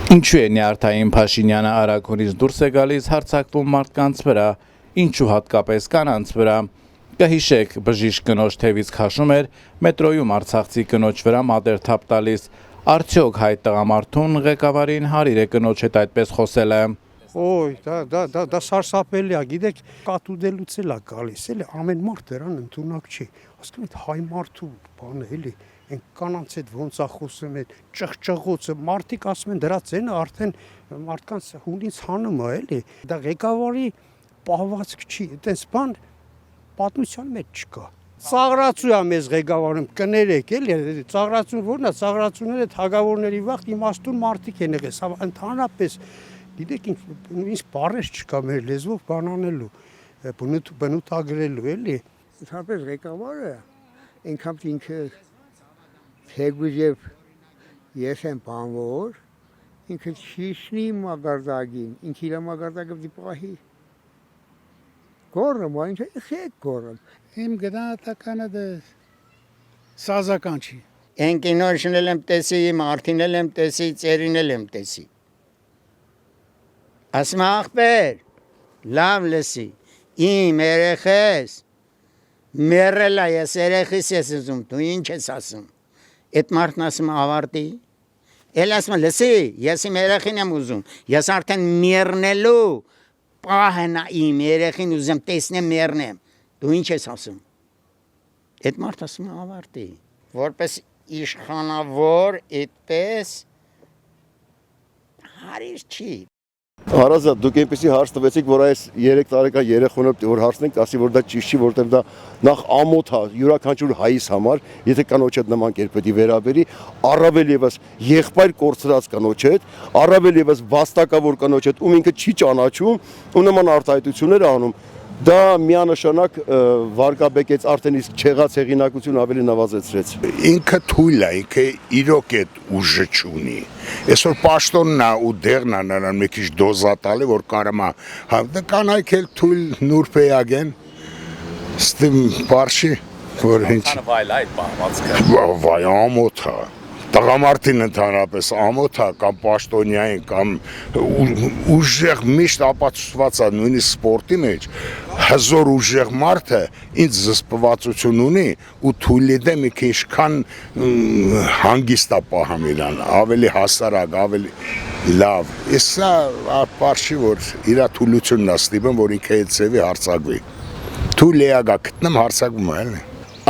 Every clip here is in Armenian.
Ինչու է Նյարդային Փաշինյանը Արաքունից դուրս է գալիս հարձակվում մարդկանց վրա, ինչու հատկապես կանանց վրա։ Կհիշեք, բժիշկ կնոջ թևից քաշում էր մետրոյում արցախցի կնոջ վրա մատերթափ տալիս։ Արդյոք հայ տղամարդուն ղեկավարին հարիր է կնոջ հետ այդպես խոսելը։ Ոյ, դա սարսափելի է, գիտեք, կատուդելուց էլ է գալիս, էլի ամեն մարդ դրան ընդունակ չի։ Ասում են հայ մարդու բանը էլի, այն կանանց հետ ոնց է խոսում այդ ճղճղոցը, մարդիկ ասում են դրա ցենը արդեն մարդկանց հունից հանում է, էլի։ Դա ղեկավարի պահվածք չի, այտենց բան պատմության մեջ չկա։ Ծաղրացու է մեզ ղեկավարում կներեք, էլի, ծաղրացուն ո՞րն է, ծաղրացուները այդ հագավորների վաղ իմաստուն մարդիկ են եղել, սա ընդհանրապես գիտեք ինչ բառեր չկա մեր լեզվով բան անելու, բնութագրելու էլի։ Ընդհանրապես ղեկավարը այնքան ինքը թեգուզ եւ ես եմ բանվոր, ինքը չիշնի մագարտագին, ինքը իր մագարտագը դիպահի։ Գորրում, այնքը խեք գորրում։ Իմ գնահատականը դա սազական չի։ Այն կինոն եմ տեսի, մարդին եմ տեսի, ծերին եմ տեսի։ Ասում ախպեր, լավ լսի, իմ երեխես, մերելա ես երեխիս ես ուզում, դու ինչ ես ասում, այդ մարդն ասում ավարտի, էլ ասում լսի, ես իմ երեխին եմ ուզում, ես արդեն մերնելու, պահենա իմ երեխին ուզում, տեսնեմ մերնեմ, դու ինչ ես ասում, այդ մարդ ասում ավարտի, որպես իշխանավոր, այդպես, հարիր չի, Հարազատ, դուք այնպեսի հարց տվեցիք, որ այս 3 տարեկան երեխոնը որ հարցնենք, ասի որ դա ճիշտ չի, որտեղ դա նախ ամոթ է յուրաքանչյուր հայիս համար, եթե կանոջ հետ նման կերպ պետք է վերաբերի, առավել եւս եղբայր կորցրած կանոջ հետ, առավել եւս վաստակավոր կանոջ հետ, ում ինքը չի ճանաչում, ու նման արտահայտություններ անում, դա միանշանակ վարկաբեկեց արդեն իսկ չեղած հեղինակություն ավելի նվազեցրեց։ Ինքը թույլ է, ինքը իրոք այդ ուժը չունի։ Այսօր պաշտոնն է ու դեղն է նրան մի քիչ դոզա տալի, որ կարամա, դա կանայք էլ թույլ նուրբեյագեն, ստիմ բարշի, որ ինչ։ Վայլ այդ պահվածքը։ Վայ ամոթ է։ Տղամարդին ընդհանրապես ամոթ է կամ պաշտոնյային կամ ուժեղ միշտ ապացուցված է նույնիսկ սպորտի մեջ հզոր ուժեղ մարդը ինձ զսպվածություն ունի ու թույլ է մի քիչ քան հանգիստ է պահում իրան ավելի հասարակ ավելի լավ սա ապարշի որ իր թույլությունն է ստիպում որ ինքը այդ ծևի հարցակվի թույլ է գա գտնեմ հարցակվում է էլի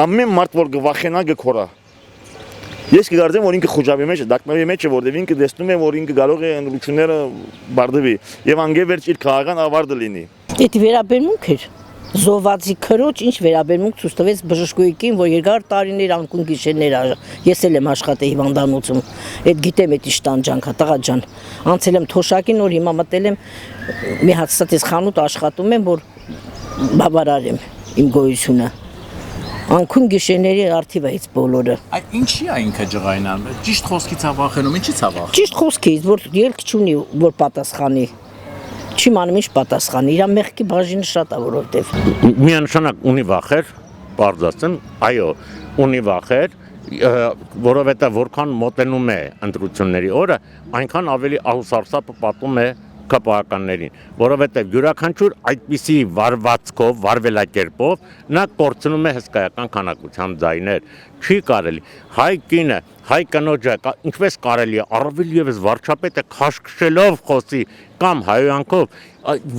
ամեն մարդ որ գվախենա գքորա Ես կգարձեմ, որ ինքը խոջաբի մեջ է, դակմավի մեջ է, որտեղ ինքը տեսնում է, որ ինքը կարող է ընտրությունները բարդվի եւ անգևերջ իր քաղաքական ավարտը լինի։ Այդ վերաբերմունք էր զոհվածի քրոջ ինչ վերաբերմունք ցույց տվեց բժշկուիկին, որ երկար տարիներ անկուն գիշերներ ես էլ եմ աշխատել հիվանդանոցում։ Այդ գիտեմ այդ իշտանջանքա, տղա ջան։ Անցել եմ թոշակին, որ հիմա մտել եմ մի հատ ստատիս խանութ աշխատում եմ, որ բավարարեմ իմ գոյությունը։ Անկուն գիշերների արդիվայից բոլորը։ Այդ ինչի է ինքը ջղայնան։ Ճիշտ խոսքից ավախենում, ինչի՞ց ավախ։ Ճիշտ խոսքից, որ ելք չունի, որ պատասխանի։ Չի մանում ինչ պատասխանի, իր մեղքի բաժինը շատ է որովհետև։ Միանշանակ ունի վախեր, բարձրացն, այո, ունի վախեր, որովհետև որքան մոտենում է ընտրությունների օրը, այնքան ավելի ահուսարսափը պատում է կապականներին, որովհետև յուրաքանչյուր այդպիսի վարվածքով, վարվելակերպով նա կորցնում է հսկայական քանակության ձայներ, չի կարելի, հայ կինը, հայ կնոջը, ինչպես կարելի է, առավել ևս վարչապետը քաշքշելով խոսի կամ հայոյանքով,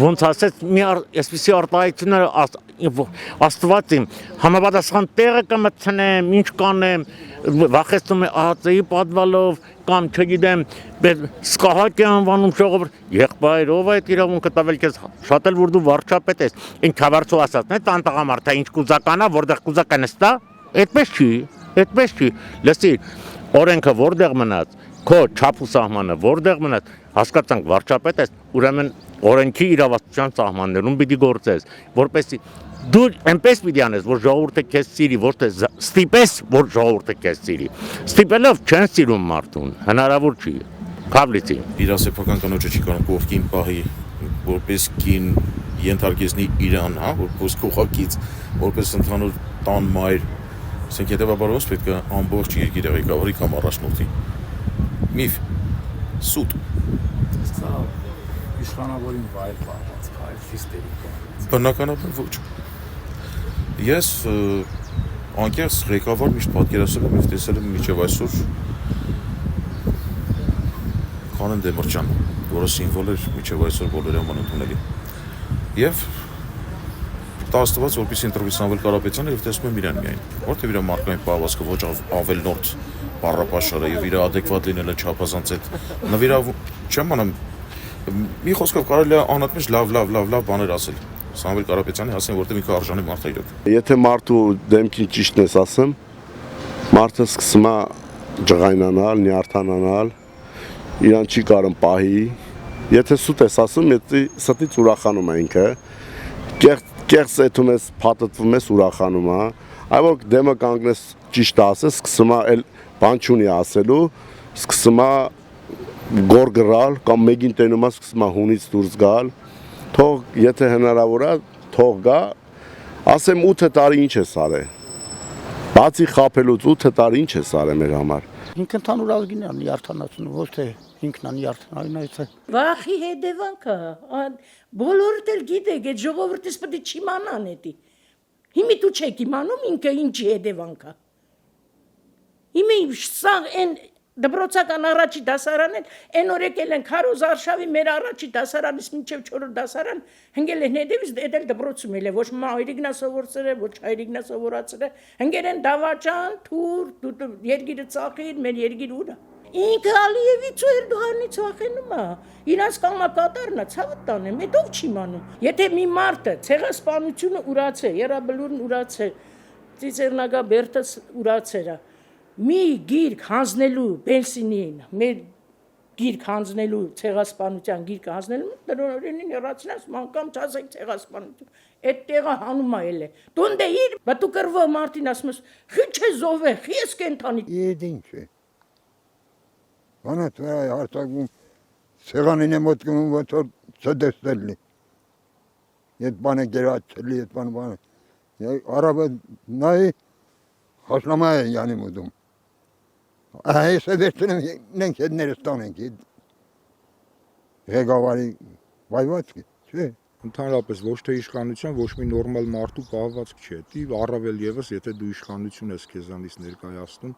ոնց ասեց, մի այսպիսի արտահայտությունները աստված իմ, համապատասխան տեղը կմտցնեմ, ինչ կանեմ, վախեցնում է ԱՀԾ-ի պատվալով կամ չգիտեմ, սկահակ է անվանում ժողովուրդ, եղբայր, ով է այդ իրավունքը տվել քեզ, շատ էլ որ դու վարչապետ ես, ինչ քավարցու ասածն է, տան տղամարդը ինչ կուզականա, որտեղ կուզակա նստա, այդպես չի, լսի, օրենքը որտեղ մնաց, քո չափ ու սահմանը որտեղ մնաց, հասկացանք վարչապետ ես, ուրեմն օրենքի իրավասության սահմաններում պիտի գործես, որպեսզի դու այնպես պիտի անես, որ ժողովուրդը քեզ սիրի, ոչ թե ստիպես, որ ժողովուրդը քեզ սիրի։ Ստիպելով չեն սիրում մարդուն, հնարավոր չի։ Քավլիցի։ Իր սեփական կնոջը չի կարող կողքին պահի, որպես կին ենթարկեսնի իրան, հա, որպես քողակից, որպես ընդհանուր տան մայր, ասենք հետևաբար ոնց պետք է ամբողջ երկիրը ղեկավարի կամ առաջնորդի։ Միֆ։ Սուտ։ Սա իշխանավորին վայր պահված, այլ հիստերիկ պահված։ Բնականաբար ոչ։ Ես անկեղծ ղեկավար միշտ պատկերացրել եմ եւ տեսել եմ մինչեւ այսօր Քանեն Դեմիրճյան, որը սիմվոլ էր մինչեւ այսօր բոլորի համար ընդունելի։ Եվ տաստված որպեսի ինտերվյու Սամվել Կարապետյանը եւ տեսնում եմ իրեն միայն, որտեղ իր մարկային պահվածքը ոչ ավելնորդ բառապաշարը եւ իր adekvat լինելը չափազանց այդ նվիրավում չեմ անում մի խոսքով կարելի է անընդմեջ լավ բաներ ասել Սամվել Կարապետյանի ասեն որտեղ ինքը արժանի մարդ է իրոք Եթե մարդու դեմքին ճիշտն ես ասեմ, մարդը սկսում է ջղայնանալ, նյարդանալ, իրան չի կարում պահի։ Եթե սուտ ես ասում, եթե ստից ուրախանում է ինքը, կեղծ էթում ես, փաթթվում ես, ուրախանում է։ Այլ որ դեմը կանգնես ճիշտ ասես, սկսում է էլ բան չունի ասելու, սկսում է գոր գրալ կամ մեկին տենում է սկսում է հունից դուրս գալ։ Թող եթե հնարավոր է, թող գա, ասեմ 8 տարի ինչ ես արել։ Բացի խափելուց 8 տարի ինչ ես արել մեր համար։ Ինքն ընդհանուր ազգին է նյարդանացնում, ոչ թե ինքն է նյարդանայնայցը։ Վախի հետևանքը, բոլորդ էլ գիտեք, այդ ժողովրդից պետք է չիմանան էդի։ Հիմի դու չեք իմանում ինքը ինչի հետևանքը։ Հիմի սա այն դպրոցական առաջի դասարանն այն օրեկել են Քարոզ Արշավի մեր առաջի դասարանից մինչև 4 դասարան հնգել են հետևից դել դպրոցում էլ է ոչ մայրիկնա սովորցրել է ոչ հայրիկնա սովորացրել հնգել են դավաճան թուր դու երգիրը ծախիր մեր երգիր ուրա ինքը Ալիևից ու Էրդողանից վախենում է իրանց կամակատարն է ցավը տանեմ հետով չի մանում եթե մի մարդը ցեղասպանությունը ուրացել Եռաբլուրն ուրացել Ծիծեռնագա Բերտս ուրացել է մի գիրք հանձնելու բենսինին, մեր գիրք հանձնելու ցեղասպանության գիրքը հանձնելու տնօրենին հեռացնես մանկամ չասեք ցեղասպանություն այդ տեղը հանում էլ է դունդե իր բտու կրվո մարտին ասում ես խիչ է զովե խիես կենթանի Ինչ է Բանա թվայ հարցակում ցեղանին է մոտ գնում ոչ որ չդեսնելի Այդ բանը գերացելի այդ բանը արաբը նայ հաշնամա է յանի մոդում Այս վերջնում նենք հետներս տանենք ղեկավարի վայվածքը չէ Ընդհանրապես ոչ թե իշխանության, ոչ մի նորմալ մարդու պահվածք չէ։ Դի առավել եւս, եթե դու իշխանություն ես քեզանից ներկայացնում,